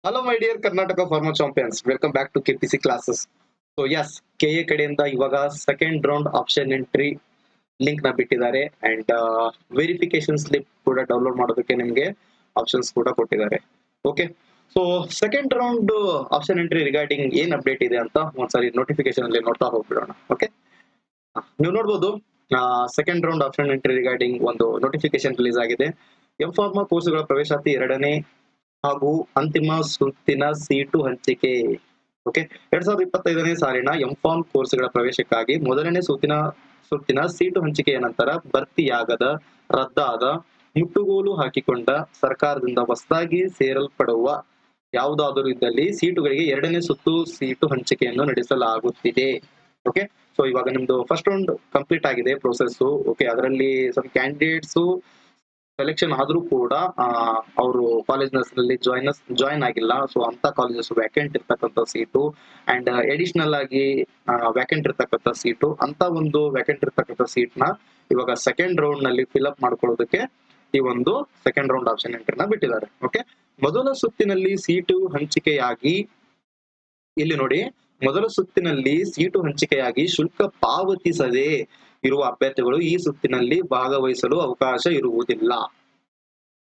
Hello my dear Karnataka former champions, welcome back to KPC classes. So yes, KA ಕಡೆಯಿಂದ ಇವಾಗ second round option entry link ನ ಬಿಟ್ಟಿದ್ದಾರೆ and verification slip ಕೂಡ download ಮಾಡೋದಕ್ಕೆ ನಿಮಗೆ options ಕೂಡ ಕೊಟ್ಟಿದ್ದಾರೆ. Okay, so second round option entry regarding ಏನ್ ಅಪ್ಡೇಟ್ ಇದೆ ಅಂತ ಒಂದ್ಸರಿ ನೋಟಿಫಿಕೇಶನ್ ಅಲ್ಲಿ ನೋಡ್ತಾ ಹೋಗ್ಬಿಡೋಣ. ಓಕೆ, ನೀವು ನೋಡ್ಬೋದು second round option entry regarding ಒಂದು ನೋಟಿಫಿಕೇಶನ್ ರಿಲೀಸ್ ಆಗಿದೆ. ಎಂ ಫಾರ್ಮಾ ಕೋರ್ಸ್ಗಳ ಪ್ರವೇಶಾತಿ ಎರಡನೇ ಹಾಗೂ ಅಂತಿಮ ಸುತ್ತಿನ ಸೀಟು ಹಂಚಿಕೆ. ಓಕೆ, 2025ನೇ ಸಾಲಿನ ಎಂಫಾರ್ಮ್ ಕೋರ್ಸ್ಗಳ ಪ್ರವೇಶಕ್ಕಾಗಿ ಮೊದಲನೇ ಸುತ್ತಿನ ಸೀಟು ಹಂಚಿಕೆಯ ನಂತರ ಭರ್ತಿಯಾಗದ, ರದ್ದಾದ, ಮುಟ್ಟುಗೋಲು ಹಾಕಿಕೊಂಡ, ಸರ್ಕಾರದಿಂದ ಹೊಸದಾಗಿ ಸೇರಲ್ಪಡುವ ಯಾವುದಾದರೂ ಇದ್ದಲ್ಲಿ ಸೀಟುಗಳಿಗೆ ಎರಡನೇ ಸುತ್ತು ಸೀಟು ಹಂಚಿಕೆಯನ್ನು ನಡೆಸಲಾಗುತ್ತಿದೆ. ಓಕೆ, ಸೊ ಇವಾಗ ನಿಮ್ದು ಫಸ್ಟ್ ರೌಂಡ್ ಕಂಪ್ಲೀಟ್ ಆಗಿದೆ ಪ್ರೋಸೆಸ್. ಓಕೆ, ಅದರಲ್ಲಿ ಸ್ವಲ್ಪ ಕ್ಯಾಂಡಿಡೇಟ್ಸ್ ಸೆಲೆಕ್ಷನ್ ಆದ್ರೂ ಕೂಡ ಅವರು ಕಾಲೇಜ್ನಲ್ಲಿ ಜಾಯಿನ್ ಆಗಿಲ್ಲ. ಸೊ ಅಂತ ಕಾಲೇಜಸ್ ವ್ಯಾಕೆಂಟ್ ಇರ್ತಕ್ಕಂಥ ಸೀಟು ಅಂಡ್ ಎಡಿಷನಲ್ ಆಗಿ ವ್ಯಾಕೆಂಟ್ ಇರ್ತಕ್ಕಂಥ ಸೀಟು, ಅಂತ ಒಂದು ವ್ಯಾಕೆಂಟ್ ಇರ್ತಕ್ಕಂಥ ಸೀಟ್ ನ ಇವಾಗ ಸೆಕೆಂಡ್ ರೌಂಡ್ ನಲ್ಲಿ ಫಿಲ್ ಅಪ್ ಮಾಡ್ಕೊಳ್ಳೋದಕ್ಕೆ ಈ ಒಂದು ಸೆಕೆಂಡ್ ರೌಂಡ್ ಆಪ್ಷನ್ ಎಂಟ್ರಿನ ಬಿಟ್ಟಿದ್ದಾರೆ. ಓಕೆ, ಮೊದಲ ಸುತ್ತಿನಲ್ಲಿ ಸೀಟು ಹಂಚಿಕೆಯಾಗಿ, ಇಲ್ಲಿ ನೋಡಿ, ಮೊದಲ ಸುತ್ತಿನಲ್ಲಿ ಸೀಟು ಹಂಚಿಕೆಯಾಗಿ ಶುಲ್ಕ ಪಾವತಿಸದೆ ಇರುವ ಅಭ್ಯರ್ಥಿಗಳು ಈ ಸುತ್ತಿನಲ್ಲಿ ಭಾಗವಹಿಸಲು ಅವಕಾಶ ಇರುವುದಿಲ್ಲ.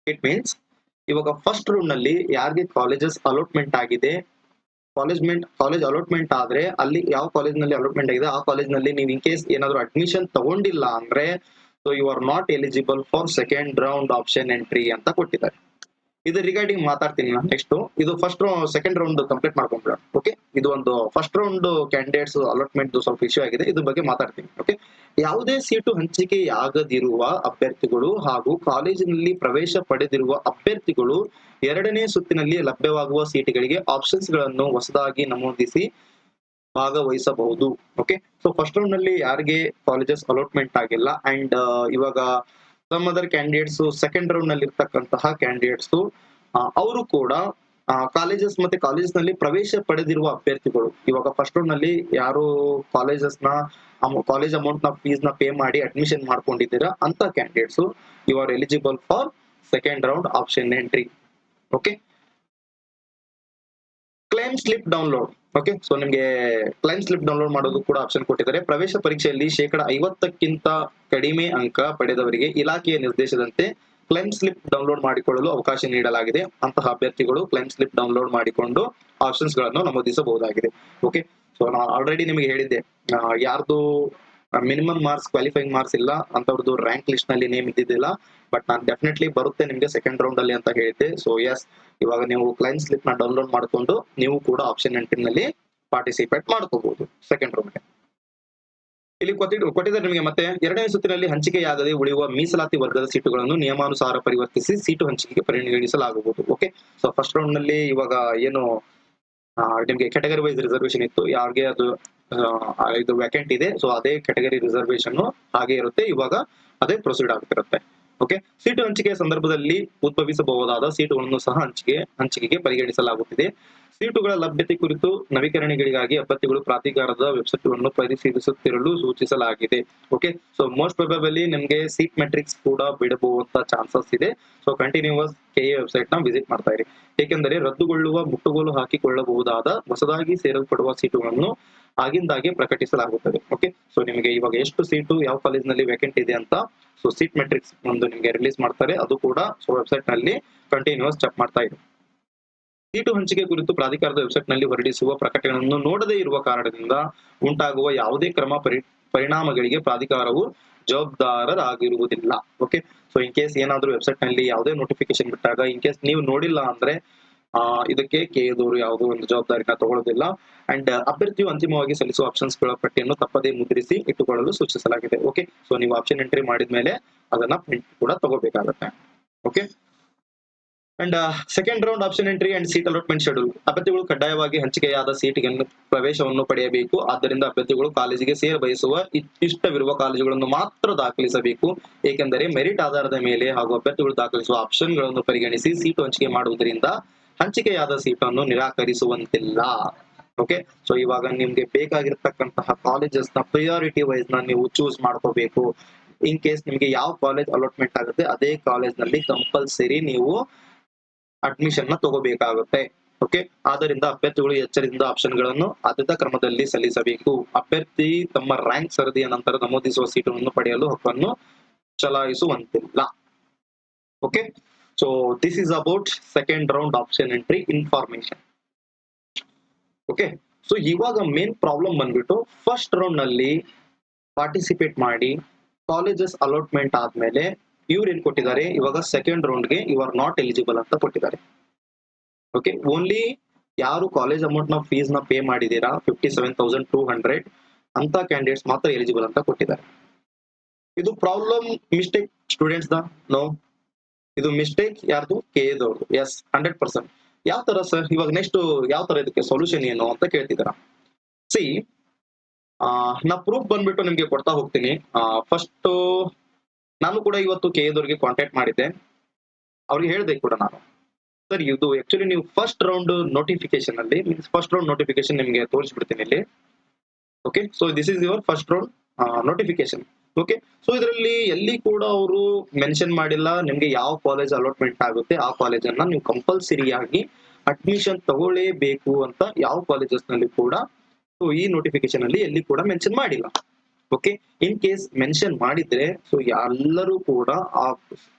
ಇಟ್ ಮೀನ್ಸ್ ಇವಾಗ ಫಸ್ಟ್ ರೌಂಡ್ ನಲ್ಲಿ ಯಾರಿಗೆ ಕಾಲೇಜಸ್ ಅಲಾಟ್ಮೆಂಟ್ ಆಗಿದೆ, ಕಾಲೇಜ್ ಅಲಾಟ್ಮೆಂಟ್ ಆದ್ರೆ ಅಲ್ಲಿ ಯಾವ ಕಾಲೇಜ್ ನಲ್ಲಿ ಅಲಾಟ್ಮೆಂಟ್ ಆಗಿದೆ ಆ ಕಾಲೇಜ್ ನಲ್ಲಿ ನೀವು ಇನ್ ಕೇಸ್ ಏನಾದ್ರು ಅಡ್ಮಿಷನ್ ತಗೊಂಡಿಲ್ಲ ಅಂದ್ರೆ so you are not eligible for second round option entry ಅಂತ ಕೊಟ್ಟಿದ್ದಾರೆ. ಇದು ರಿಗಾರ್ಡಿಂಗ್ ಮಾತಾಡ್ತೀನಿ ನಾನು ನೆಕ್ಸ್ಟ್. ಇದು ಸೆಕೆಂಡ್ ರೌಂಡ್ ಕಂಪ್ಲೀಟ್ ಮಾಡ್ಕೊಂಡ್ಬಿಡೋಣ. ಓಕೆ, ಇದು ಒಂದು ಫಸ್ಟ್ ರೌಂಡ್ ಕ್ಯಾಂಡಿಡೇಟ್ಸ್ ಅಲಾಟ್ಮೆಂಟ್ ಸ್ವಲ್ಪ ಇಶ್ಯೂ ಆಗಿದೆ, ಇದ್ರ ಬಗ್ಗೆ ಮಾತಾಡ್ತೀನಿ. ಓಕೆ, ಯಾವುದೇ ಸೀಟು ಹಂಚಿಕೆಯಾಗದಿರುವ ಅಭ್ಯರ್ಥಿಗಳು ಹಾಗೂ ಕಾಲೇಜಿನಲ್ಲಿ ಪ್ರವೇಶ ಪಡೆದಿರುವ ಅಭ್ಯರ್ಥಿಗಳು ಎರಡನೇ ಸುತ್ತಿನಲ್ಲಿ ಲಭ್ಯವಾಗುವ ಸೀಟುಗಳಿಗೆ ಆಪ್ಷನ್ಸ್ ಗಳನ್ನು ಹೊಸದಾಗಿ ನಮೂದಿಸಿ ಭಾಗವಹಿಸಬಹುದು. ಓಕೆ, ಸೊ ಫಸ್ಟ್ ರೌಂಡ್ ನಲ್ಲಿ ಯಾರಿಗೆ ಕಾಲೇಜಸ್ ಅಲಾಟ್ಮೆಂಟ್ ಆಗಿಲ್ಲ ಅಂಡ್ ಇವಾಗ some other candidates second round ನಲ್ಲಿ ಇರ್ತಕ್ಕಂತಹ ಕ್ಯಾಂಡಿಡೇಟ್ಸ್ ಅವರು ಕೂಡ ಕಾಲೇಜಸ್ ಮತ್ತೆ ಕಾಲೇಜಸ್ ನಲ್ಲಿ ಪ್ರವೇಶ ಪಡೆದಿರುವ ಅಭ್ಯರ್ಥಿಗಳು ಇವಾಗ ಫಸ್ಟ್ ರೌಂಡ್ ನಲ್ಲಿ ಯಾರು ಕಾಲೇಜಸ್ ನ ಕಾಲೇಜ್ ಅಮೌಂಟ್ ನ ಫೀಸ್ ನ ಪೇ ಮಾಡಿ ಅಡ್ಮಿಷನ್ ಮಾಡ್ಕೊಂಡಿದ್ದೀರಾ ಅಂತ candidates you are eligible for second round option entry. Okay, claim slip download. Okay, so ನಿಮ್ಗೆ ಕ್ಲೈಮ್ ಸ್ಲಿಪ್ ಡೌನ್ಲೋಡ್ ಮಾಡೋದು ಕೂಡ ಆಪ್ಷನ್ ಕೊಟ್ಟಿದ್ದಾರೆ. ಪ್ರವೇಶ ಪರೀಕ್ಷೆಯಲ್ಲಿ 50% ಕಡಿಮೆ ಅಂಕ ಪಡೆದವರಿಗೆ ಇಲಾಖೆಯ ನಿರ್ದೇಶದಂತೆ ಕ್ಲೈಮ್ ಸ್ಲಿಪ್ ಡೌನ್ಲೋಡ್ ಮಾಡಿಕೊಳ್ಳಲು ಅವಕಾಶ ನೀಡಲಾಗಿದೆ. ಅಂತಹ ಅಭ್ಯರ್ಥಿಗಳು ಕ್ಲೈಮ್ ಸ್ಲಿಪ್ ಡೌನ್ಲೋಡ್ ಮಾಡಿಕೊಂಡು ಆಪ್ಷನ್ಸ್ ಗಳನ್ನು ನಮೂದಿಸಬಹುದಾಗಿದೆ. ಓಕೆ, ಸೊ ನಾನು ಆಲ್ರೆಡಿ ನಿಮಗೆ ಹೇಳಿದ್ದೆ, ಯಾರ್ದು ಮಿನಿಮಮ್ ಮಾರ್ಕ್ಸ್ ಕ್ವಾಲಿಫೈಯಿಂಗ್ ಮಾರ್ಕ್ಸ್ ಇಲ್ಲ ಅಂತವ್ರದ್ದು ರ್ಯಾಂಕ್ ಲಿಸ್ಟ್ ನಲ್ಲಿ ನೇಮ್ ಇದ್ದಿದ್ದಿಲ್ಲ, ಬಟ್ ನಾನು ಡೆಫಿನೆಟ್ಲಿ ಬರುತ್ತೆ ನಿಮ್ಗೆ ಸೆಕೆಂಡ್ ರೌಂಡ್ ಅಲ್ಲಿ ಅಂತ ಹೇಳಿದ್ದೆ. ಸೊ ಎಸ್, ಇವಾಗ ನೀವು ಕ್ಲೈಮ್ ಸ್ಲಿಪ್ ನ ಡೌನ್ಲೋಡ್ ಮಾಡಿಕೊಂಡು ನೀವು ಕೂಡ ಆಪ್ಷನ್ ಎಂಟ್ರಿ ನಲ್ಲಿ ಪಾರ್ಟಿಸಿಪೇಟ್ ಮಾಡ್ಕೋಬಹುದು ಸೆಕೆಂಡ್ ರೌಂಡ್. ಇಲ್ಲಿ ಕೊಟ್ಟಿದ್ದಾರೆ ನಿಮಗೆ ಮತ್ತೆ ಎರಡನೇ ಸುತ್ತಿನಲ್ಲಿ ಹಂಚಿಕೆಯಾಗದೆ ಉಳಿಯುವ ಮೀಸಲಾತಿ ವರ್ಗದ ಸೀಟುಗಳನ್ನು ನಿಯಮಾನುಸಾರ ಪರಿವರ್ತಿಸಿ ಸೀಟು ಹಂಚಿಕೆಗೆ ಪರಿಗಣಿಸಲಾಗುವುದು. ಓಕೆ, ಸೊ ಫಸ್ಟ್ ರೌಂಡ್ ನಲ್ಲಿ ಇವಾಗ ಏನು ನಿಮ್ಗೆ ಕ್ಯಾಟಗರಿ ವೈಸ್ ರಿಸರ್ವೇಶನ್ ಇತ್ತು, ಯಾರಿಗೆ ಅದು ಇದು ವ್ಯಾಕೆಂಟ್ ಇದೆ, ಸೊ ಅದೇ ಕ್ಯಾಟಗರಿ ರಿಸರ್ವೇಶನ್ ಹಾಗೆ ಇರುತ್ತೆ, ಇವಾಗ ಅದೇ ಪ್ರೊಸೀಡ್ ಆಗ್ತಿರುತ್ತೆ. ಓಕೆ, ಸೀಟು ಹಂಚಿಕೆಯ ಸಂದರ್ಭದಲ್ಲಿ ಉದ್ಭವಿಸಬಹುದಾದ ಸೀಟುಗಳನ್ನು ಸಹ ಹಂಚಿಕೆಗೆ ಪರಿಗಣಿಸಲಾಗುತ್ತಿದೆ. ಸೀಟುಗಳ ಲಭ್ಯತೆ ಕುರಿತು ನವೀಕರಣಗಳಿಗಾಗಿ ಅಭ್ಯರ್ಥಿಗಳು ಪ್ರಾಧಿಕಾರದ ವೆಬ್ಸೈಟ್ ಗಳನ್ನು ಪರಿಶೀಲಿಸುತ್ತಿರಲು ಸೂಚಿಸಲಾಗಿದೆ. ಓಕೆ, ಸೊ ಮೋಸ್ಟ್ ಪ್ರೊಬೆಬಲಿ ನಿಮ್ಗೆ ಸೀಟ್ ಮೆಟ್ರಿಕ್ಸ್ ಕೂಡ ಬಿಡಬಹುದಂತ ಚಾನ್ಸಸ್ ಇದೆ. ಸೊ ಕಂಟಿನ್ಯೂಸ್ ಕೆಎ ವೆಬ್ಸೈಟ್ ನ ವಿಸಿಟ್ ಮಾಡ್ತಾ ಇರಿ, ಏಕೆಂದರೆ ರದ್ದುಗೊಳ್ಳುವ, ಮುಟ್ಟುಗೋಲು ಹಾಕಿಕೊಳ್ಳಬಹುದಾದ, ಹೊಸದಾಗಿ ಸೇರಲ್ಪಡುವ ಸೀಟುಗಳನ್ನು ಆಗಿಂದಾಗೆ ಪ್ರಕಟಿಸಲಾಗುತ್ತದೆ. ಓಕೆ, ಸೊ ನಿಮಗೆ ಇವಾಗ ಎಷ್ಟು ಸೀಟು ಯಾವ ಕಾಲೇಜ್ ನಲ್ಲಿ ವೇಕೆಂಟ್ ಇದೆ ಅಂತ ಸೊ ಸೀಟ್ ಮೆಟ್ರಿಕ್ಸ್ ಒಂದು ನಿಮಗೆ ರಿಲೀಸ್ ಮಾಡ್ತಾರೆ, ಅದು ಕೂಡ ಸೊ ವೆಬ್ಸೈಟ್ ನಲ್ಲಿ ಕಂಟಿನ್ಯೂಸ್ ಚೆಕ್ ಮಾಡ್ತಾ ಇದೆ. ಸೀಟು ಹಂಚಿಕೆ ಕುರಿತು ಪ್ರಾಧಿಕಾರದ ವೆಬ್ಸೈಟ್ ನಲ್ಲಿ ಹೊರಡಿಸುವ ಪ್ರಕಟಣೆಯನ್ನು ನೋಡದೇ ಇರುವ ಕಾರಣದಿಂದ ಉಂಟಾಗುವ ಯಾವುದೇ ಪರಿಣಾಮಗಳಿಗೆ ಪ್ರಾಧಿಕಾರವು ಜವಾಬ್ದಾರರಾಗಿರುವುದಿಲ್ಲ. ಓಕೆ, ಸೊ ಇನ್ ಕೇಸ್ ಏನಾದ್ರೂ ವೆಬ್ಸೈಟ್ ನಲ್ಲಿ ಯಾವುದೇ ನೋಟಿಫಿಕೇಶನ್ ಬಿಟ್ಟಾಗ ಇನ್ ಕೇಸ್ ನೀವು ನೋಡಿಲ್ಲ ಅಂದ್ರೆ ಇದಕ್ಕೆ ಕೆಎದವರು ಯಾವುದೋ ಒಂದು ಜವಾಬ್ದಾರಿನ ತಗೊಳ್ಳೋದಿಲ್ಲ ಅಂಡ್ ಅಭ್ಯರ್ಥಿಯು ಅಂತಿಮವಾಗಿ ಸಲ್ಲಿಸುವ ಆಪ್ಷನ್ಸ್ ಗಳ ಪಟ್ಟಿಯನ್ನು ತಪ್ಪದೇ ಮುದ್ರಿಸಿ ಇಟ್ಟುಕೊಳ್ಳಲು ಸೂಚಿಸಲಾಗಿದೆ. ಓಕೆ, ಸೊ ನೀವು ಆಪ್ಷನ್ ಎಂಟ್ರಿ ಮಾಡಿದ್ಮೇಲೆ ಅದನ್ನ ಪ್ರಿಂಟ್ ಕೂಡ ತಗೋಬೇಕಾಗುತ್ತೆ. Okay, and second round option entry and seat allotment schedule. ಅಭ್ಯರ್ಥಿಗಳು ಕಡ್ಡಾಯವಾಗಿ ಹಂಚಿಕೆಯಾದ ಸೀಟ್ಗೆ ಪ್ರವೇಶವನ್ನು ಪಡೆಯಬೇಕು. ಆದ್ದರಿಂದ ಅಭ್ಯರ್ಥಿಗಳು ಕಾಲೇಜಿಗೆ ಸೇರ ಬಯಸುವ ಇಷ್ಟವಿರುವ ಕಾಲೇಜುಗಳನ್ನು ಮಾತ್ರ ದಾಖಲಿಸಬೇಕು, ಏಕೆಂದರೆ ಮೆರಿಟ್ ಆಧಾರದ ಮೇಲೆ ಹಾಗೂ ಅಭ್ಯರ್ಥಿಗಳು ದಾಖಲಿಸುವ ಆಪ್ಷನ್ ಗಳನ್ನು ಪರಿಗಣಿಸಿ ಸೀಟು ಹಂಚಿಕೆ ಮಾಡುವುದರಿಂದ ಹಂಚಿಕೆಯಾದ ಸೀಟನ್ನು ನಿರಾಕರಿಸುವಂತಿಲ್ಲ. ಓಕೆ, ಸೊ ಇವಾಗ ನಿಮ್ಗೆ ಬೇಕಾಗಿರ್ತಕ್ಕಂತಹ ಕಾಲೇಜಸ್ ನ ಪ್ರಿಯಾರಿಟಿ ವೈಸ್ ನ ನೀವು ಚೂಸ್ ಮಾಡ್ಕೋಬೇಕು. ಇನ್ ಕೇಸ್ ನಿಮ್ಗೆ ಯಾವ ಕಾಲೇಜ್ ಅಲಾಟ್ಮೆಂಟ್ ಆಗುತ್ತೆ ಅದೇ ಕಾಲೇಜ್ ನಲ್ಲಿ ಕಂಪಲ್ಸರಿ ನೀವು ಅಡ್ಮಿಷನ್ ನ ತಗೋಬೇಕಾಗುತ್ತೆ. ಓಕೆ, ಆದ್ದರಿಂದ ಅಭ್ಯರ್ಥಿಗಳು ಎಚ್ಚರದಿಂದ ಆಪ್ಷನ್ಗಳನ್ನು ಆದ್ಯತಾ ಕ್ರಮದಲ್ಲಿ ಸಲ್ಲಿಸಬೇಕು. ಅಭ್ಯರ್ಥಿ ತಮ್ಮ ರ್ಯಾಂಕ್ ಸರದಿಯ ನಂತರ ನಮೂದಿಸುವ ಸೀಟನ್ನು ಪಡೆಯಲು ಹಕ್ಕನ್ನು ಚಲಾಯಿಸುವಂತಿಲ್ಲ. Okay, so this is about second round option entry information. Okay, so ಇವಾಗ ಮೇನ್ ಪ್ರಾಬ್ಲಮ್ ಬಂದ್ಬಿಟ್ಟು ಫಸ್ಟ್ ರೌಂಡ್ ನಲ್ಲಿ ಪಾರ್ಟಿಸಿಪೇಟ್ ಮಾಡಿ ಕಾಲೇಜಸ್ ಅಲಾಟ್ಮೆಂಟ್ ಆದ್ಮೇಲೆ ಇವ್ರು ಏನ್ ಕೊಟ್ಟಿದ್ದಾರೆ, ಇವಾಗ ಸೆಕೆಂಡ್ ರೌಂಡ್ಗೆ ಯು ಆರ್ ನಾಟ್ ಎಲಿಜಿಬಲ್ ಅಂತ ಕೊಟ್ಟಿದ್ದಾರೆ. ಓಕೆ, ಓನ್ಲಿ ಯಾರು ಕಾಲೇಜ್ ಅಮೌಂಟ್ ನ ಫೀಸ್ ನ ಪೇ ಮಾಡಿದೀರಾ 57,200 ಅಂತ ಕ್ಯಾಂಡಿಡೇಟ್ಸ್ ಮಾತ್ರ ಎಲಿಜಿಬಲ್ ಅಂತ ಕೊಟ್ಟಿದ್ದಾರೆ. ಇದು ಪ್ರಾಬ್ಲಮ್ ಮಿಸ್ಟೇಕ್ ಸ್ಟೂಡೆಂಟ್ಸ್ ದ? ನೋ, ಇದು ಮಿಸ್ಟೇಕ್ ಯಾರ್ದು? ಕೆಎದವ್ರದ್ದು. ಎಸ್, 100%. ಯಾವ ತರ ಸರ್, ಇವಾಗ ನೆಕ್ಸ್ಟ್ ಯಾವ ತರ ಇದಕ್ಕೆ ಸೊಲ್ಯೂಷನ್ ಏನು ಅಂತ ಕೇಳ್ತಿದಾರ. ಸಿ, ನಾ ಪ್ರೂಫ್ ಬಂದ್ಬಿಟ್ಟು ನಿಮ್ಗೆ ಕೊಡ್ತಾ ಹೋಗ್ತೀನಿ. ಫಸ್ಟ್ ನಾನು ಕೂಡ ಇವತ್ತು ಕೆಎದವ್ರಿಗೆ ಕಾಂಟ್ಯಾಕ್ಟ್ ಮಾಡಿದ್ದೆ. ಅವ್ರಿಗೆ ಹೇಳ್ದೆ ಕೂಡ ನಾನು, ಸರ್ ಇದು ಆಕ್ಚುಲಿ ನೀವು ಫಸ್ಟ್ ರೌಂಡ್ ನೋಟಿಫಿಕೇಶನ್ ಅಲ್ಲಿ, ಫಸ್ಟ್ ರೌಂಡ್ ನೋಟಿಫಿಕೇಶನ್ ನಿಮ್ಗೆ ತೋರಿಸ್ಬಿಡ್ತೀನಿ ಇಲ್ಲಿ. Okay, so this is your first round notification. Okay, so ಇದರಲ್ಲಿ ಎಲ್ಲಿ ಕೂಡ ಅವರು ಮೆನ್ಷನ್ ಮಾಡಿಲ್ಲ ನಿಮ್ಗೆ ಯಾವ ಕಾಲೇಜ್ ಅಲಾಟ್ಮೆಂಟ್ ಆಗುತ್ತೆ ಆ ಕಾಲೇಜ್ ಅನ್ನ ನೀವು ಕಂಪಲ್ಸರಿಯಾಗಿ ಅಡ್ಮಿಷನ್ ತಗೊಳ್ಳೇಬೇಕು ಅಂತ ಯಾವ ಕಾಲೇಜಸ್ ನಲ್ಲಿ ಕೂಡ ಈ ನೋಟಿಫಿಕೇಶನ್ ಅಲ್ಲಿ ಎಲ್ಲಿ ಕೂಡ ಮೆನ್ಷನ್ ಮಾಡಿಲ್ಲ. ಓಕೆ, ಇನ್ ಕೇಸ್ ಮೆನ್ಷನ್ ಮಾಡಿದ್ರೆ ಸೊ ಎಲ್ಲರೂ ಕೂಡ ಆ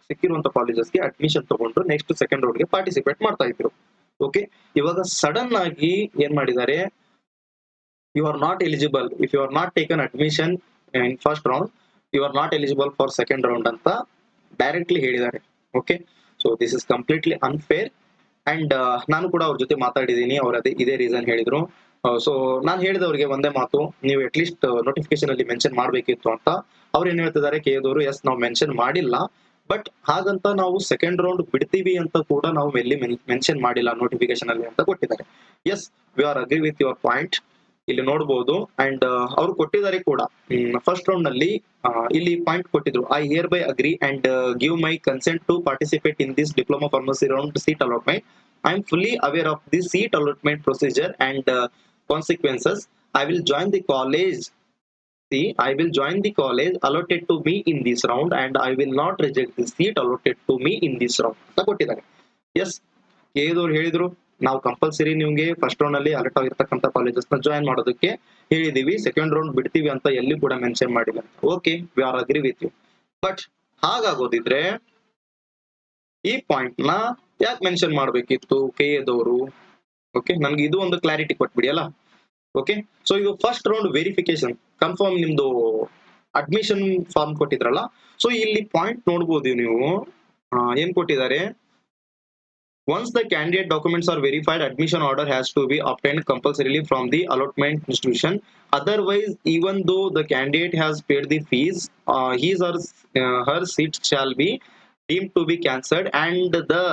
ಸಿಕ್ಕಿರುವಂತ ಕಾಲೇಜಸ್ಗೆ ಅಡ್ಮಿಷನ್ ತಗೊಂಡು ನೆಕ್ಸ್ಟ್ ಸೆಕೆಂಡ್ ರೌಂಡ್ಗೆ ಪಾರ್ಟಿಸಿಪೇಟ್ ಮಾಡ್ತಾ ಇದ್ರು. ಓಕೆ, ಇವಾಗ ಸಡನ್ ಆಗಿ ಏನ್ ಮಾಡಿದ್ದಾರೆ, you are not eligible if you are not taken admission in first round, you are not eligible for second round ಅಂತ ಡೈರೆಕ್ಟ್ಲಿ ಹೇಳಿದ್ದಾರೆ. Okay, so this is completely unfair. And ನಾನು ಕೂಡ ಅವ್ರ ಜೊತೆ ಮಾತಾಡಿದ್ದೀನಿ, ಅವ್ರ ಇದೇ ರೀಸನ್ ಹೇಳಿದ್ರು. ಸೊ ನಾನು ಹೇಳಿದವ್ರಿಗೆ ಒಂದೇ ಮಾತು, ನೀವು ಅಟ್ ಲೀಸ್ಟ್ ನೋಟಿಫಿಕೇಶನ್ ಅಲ್ಲಿ ಮೆನ್ಷನ್ ಮಾಡ್ಬೇಕಿತ್ತು ಅಂತ. ಅವ್ರು ಏನ್ ಹೇಳ್ತಿದ್ದಾರೆ ಕೆಎದವರು, ಎಸ್ ನಾವು ಮೆನ್ಷನ್ ಮಾಡಿಲ್ಲ, ಬಟ್ ಹಾಗಂತ ನಾವು ಸೆಕೆಂಡ್ ರೌಂಡ್ ಬಿಡ್ತೀವಿ ಅಂತ ಕೂಡ ನಾವು ಎಲ್ಲಿ ಮೆನ್ಷನ್ ಮಾಡಿಲ್ಲ ನೋಟಿಫಿಕೇಶನ್ ಅಲ್ಲಿ ಅಂತ ಕೊಟ್ಟಿದ್ದಾರೆ. Yes, we are agree with your point, ಇಲ್ಲಿ ನೋಡಬಹುದು. ಅಂಡ್ ಅವ್ರು ಕೊಟ್ಟಿದ್ದಾರೆ ಕೂಡ ಫಸ್ಟ್ ರೌಂಡ್ ನಲ್ಲಿ ಇಲ್ಲಿ ಪಾಯಿಂಟ್ ಕೊಟ್ಟಿದ್ರು, I hereby agree and give my consent to participate in this diploma pharmacy round seat allotment. I am fully aware of the seat allotment procedure and consequences. I will join the college. See, I will join the college allotted to me in this round and I will not reject the seat allotted to me in this round ಅಂತ ಕೊಟ್ಟಿದ್ದಾರೆ. S, ಕೇದವ್ರು ಹೇಳಿದ್ರು ನಾವು compulsory ನಿಮ್ಗೆ first round ಅಲ್ಲಿ alert ಆಗಿರ್ತಕ್ಕಂಥ colleges ನ join ಮಾಡೋದಕ್ಕೆ ಹೇಳಿದೀವಿ, second round ಬಿಡ್ತೀವಿ ಅಂತ ಎಲ್ಲಿ ಕೂಡ ಮೆನ್ಷನ್ ಮಾಡಿಲ್ಲ. Okay, we are agree with you. But ಹಾಗಾಗೋದಿದ್ರೆ ಈ ಪಾಯಿಂಟ್ ನ ಯಾಕೆ ಮೆನ್ಷನ್ ಮಾಡ್ಬೇಕಿತ್ತು ಕೆಎದವರು? ಓಕೆ, ನನ್ಗೆ ಇದು ಒಂದು ಕ್ಲಾರಿಟಿ ಕೊಟ್ಬಿಡಿ ಅಲ್ಲ. ಓಕೆ, ಸೊ ಇದು ಫಸ್ಟ್ ರೌಂಡ್ ವೆರಿಫಿಕೇಶನ್ ಕನ್ಫರ್ಮ್ ನಿಮ್ದು ಅಡ್ಮಿಷನ್ ಫಾರ್ಮ್ ಕೊಟ್ಟಿದ್ರಲ್ಲ, ಸೊ ಇಲ್ಲಿ ಪಾಯಿಂಟ್ ನೋಡ್ಬೋದು ನೀವು ಏನ್ ಕೊಟ್ಟಿದ್ದಾರೆ, once the candidate documents are verified admission order has to be obtained compulsorily from the allotment institution. Otherwise even though the candidate has paid the fees, his or her seat shall be deemed to be cancelled and the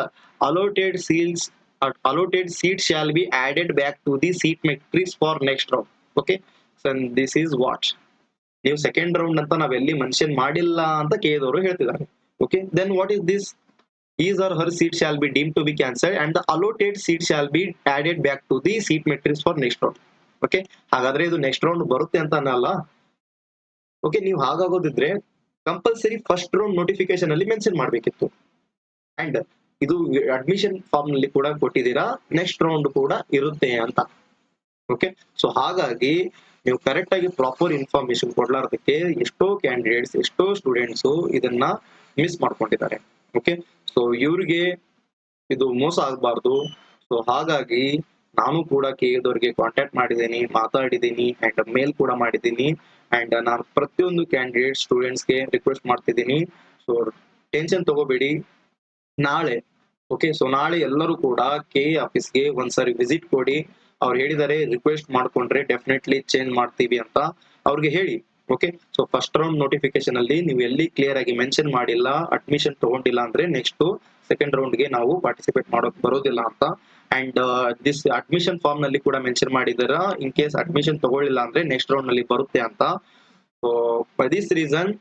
allotted seat shall be added back to the seat matrix for next round. Okay, so this is what ನೀವು second round ಅಂತ ನಾವೆಲ್ಲಿ mention ಮಾಡಿಲ್ಲ ಅಂತ ಕೇಳಿದವರು ಹೇಳ್ತಿದ್ದಾರೆ. Okay, then what is this? his or her seat shall be deemed to be cancelled and the allotted seat shall be added back to the seat matrix for next round. Okay, ಹಾಗಾದ್ರೆ ಇದು next round ಬರುತ್ತೆ ಅಂತ ಅನ್ನಲ್ಲ. Okay, ನೀವು ಹಾಗಾಗೋದಿದ್ರೆ compulsory first round notification ಅಲ್ಲಿ mention ಮಾಡ್ಬೇಕಿತ್ತು. And ಇದು admission form ನಲ್ಲಿ ಕೂಡ ಕೊಟ್ಟಿದ್ದೀರಾ, ನೆಕ್ಸ್ಟ್ ರೌಂಡ್ ಕೂಡ ಇರುತ್ತೆ ಅಂತ. ಓಕೆ, ಸೊ ಹಾಗಾಗಿ ನೀವು ಕರೆಕ್ಟ್ ಆಗಿ ಪ್ರಾಪರ್ ಇನ್ಫಾರ್ಮೇಶನ್ ಕೊಡ್ಲಾರ್ದಕ್ಕೆ ಎಷ್ಟೋ ಕ್ಯಾಂಡಿಡೇಟ್ಸ್, ಎಷ್ಟೋ ಸ್ಟೂಡೆಂಟ್ಸ್ ಇದನ್ನ ಮಿಸ್ ಮಾಡ್ಕೊಂಡಿದ್ದಾರೆ. ಓಕೆ, ಸೊ ಇವ್ರಿಗೆ ಇದು ಮೋಸ ಆಗಬಾರ್ದು. ಸೊ ಹಾಗಾಗಿ ನಾನು ಕೂಡ ಕೆಎದವ್ರಿಗೆ ಕಾಂಟ್ಯಾಕ್ಟ್ ಮಾಡಿದ್ದೀನಿ, ಮಾತಾಡಿದ್ದೀನಿ ಅಂಡ್ ಮೇಲ್ ಕೂಡ ಮಾಡಿದ್ದೀನಿ. ಅಂಡ್ ನಾನು ಪ್ರತಿಯೊಂದು ಕ್ಯಾಂಡಿಡೇಟ್ ಸ್ಟೂಡೆಂಟ್ಸ್ಗೆ ರಿಕ್ವೆಸ್ಟ್ ಮಾಡ್ತಿದ್ದೀನಿ, ಸೊ ಟೆನ್ಷನ್ ತಗೋಬೇಡಿ. ನಾಳೆ ಓಕೆ, ಸೊ ನಾಳೆ ಎಲ್ಲರೂ ಕೂಡ ಕೆಎ ಆಫೀಸ್ಗೆ ಒಂದ್ಸರಿ ವಿಸಿಟ್ ಕೊಡಿ. ಅವ್ರು ಹೇಳಿದ್ದಾರೆ ರಿಕ್ವೆಸ್ಟ್ ಮಾಡ್ಕೊಂಡ್ರೆ ಡೆಫಿನೆಟ್ಲಿ ಚೇಂಜ್ ಮಾಡ್ತೀವಿ ಅಂತ ಅವ್ರಿಗೆ ಹೇಳಿ. Okay, so first round notification ಅಲ್ಲಿ ನೀವು ಎಲ್ಲಿ ಕ್ಲಿಯರ್ ಆಗಿ ಮೆನ್ಷನ್ ಮಾಡಿಲ್ಲ, ಅಡ್ಮಿಷನ್ ತಗೊಂಡಿಲ್ಲ ಅಂದ್ರೆ ನೆಕ್ಸ್ಟ್ ಸೆಕೆಂಡ್ ರೌಂಡ್ಗೆ ನಾವು ಪಾರ್ಟಿಸಿಪೇಟ್ ಮಾಡೋಕ್ ಬರೋದಿಲ್ಲ ಅಂತ. ಅಂಡ್ ದಿಸ್ ಅಡ್ಮಿಷನ್ ಫಾರ್ಮ್ ನಲ್ಲಿ ಕೂಡ ಮೆನ್ಷನ್ ಮಾಡಿದಾರ, ಇನ್ ಕೇಸ್ ಅಡ್ಮಿಷನ್ ತಗೊಳ್ಳಿಲ್ಲ ಅಂದ್ರೆ ನೆಕ್ಸ್ಟ್ ರೌಂಡ್ ನಲ್ಲಿ ಬರುತ್ತೆ ಅಂತ. ಸೊ ಫಾರ್ ದಿಸ್ ರೀಸನ್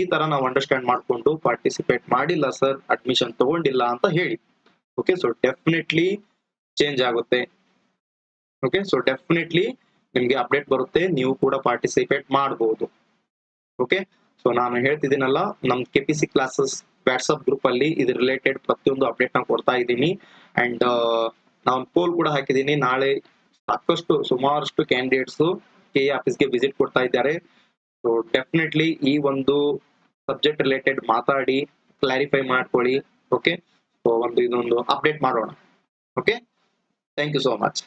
ಈ ತರ ನಾವು ಅಂಡರ್ಸ್ಟ್ಯಾಂಡ್ ಮಾಡ್ಕೊಂಡು ಪಾರ್ಟಿಸಿಪೇಟ್ ಮಾಡಿಲ್ಲ ಸರ್, ಅಡ್ಮಿಷನ್ ತಗೊಂಡಿಲ್ಲ ಅಂತ ಹೇಳಿ. ಓಕೆ, ಸೊ ಡೆಫಿನೆಟ್ಲಿ ಚೇಂಜ್ ಆಗುತ್ತೆ. ಓಕೆ, ಸೊ ಡೆಫಿನೆಟ್ಲಿ ನಿಮ್ಗೆ ಅಪ್ಡೇಟ್ ಬರುತ್ತೆ, ನೀವು ಕೂಡ ಪಾರ್ಟಿಸಿಪೇಟ್ ಮಾಡಬಹುದು. ಓಕೆ, ಸೊ ನಾನು ಹೇಳ್ತಿದ್ದೀನಲ್ಲ, ನಮ್ ಕೆಪಿಸಿ ಕ್ಲಾಸಸ್ ವಾಟ್ಸ್ಆಪ್ ಗ್ರೂಪ್ ಅಲ್ಲಿ ಇದ್ರ ರಿಲೇಟೆಡ್ ಪ್ರತಿಯೊಂದು ಅಪ್ಡೇಟ್ ನ ಕೊಡ್ತಾ ಇದ್ದೀನಿ. ಅಂಡ್ ನಾನು ಪೋಲ್ ಕೂಡ ಹಾಕಿದ್ದೀನಿ. ನಾಳೆ ಸಾಕಷ್ಟು ಸುಮಾರಷ್ಟು ಕ್ಯಾಂಡಿಡೇಟ್ಸ್ ಕೆ ಆಫೀಸ್ಗೆ ವಿಸಿಟ್ ಕೊಡ್ತಾ ಇದ್ದಾರೆ. ಸೊ ಡೆಫಿನೆಟ್ಲಿ ಈ ಒಂದು ಸಬ್ಜೆಕ್ಟ್ ರಿಲೇಟೆಡ್ ಮಾತಾಡಿ ಕ್ಲಾರಿಫೈ ಮಾಡ್ಕೊಳ್ಳಿ. ಓಕೆ, ಸೊ ಇದೊಂದು ಅಪ್ಡೇಟ್ ಮಾಡೋಣ. Okay, thank you so much.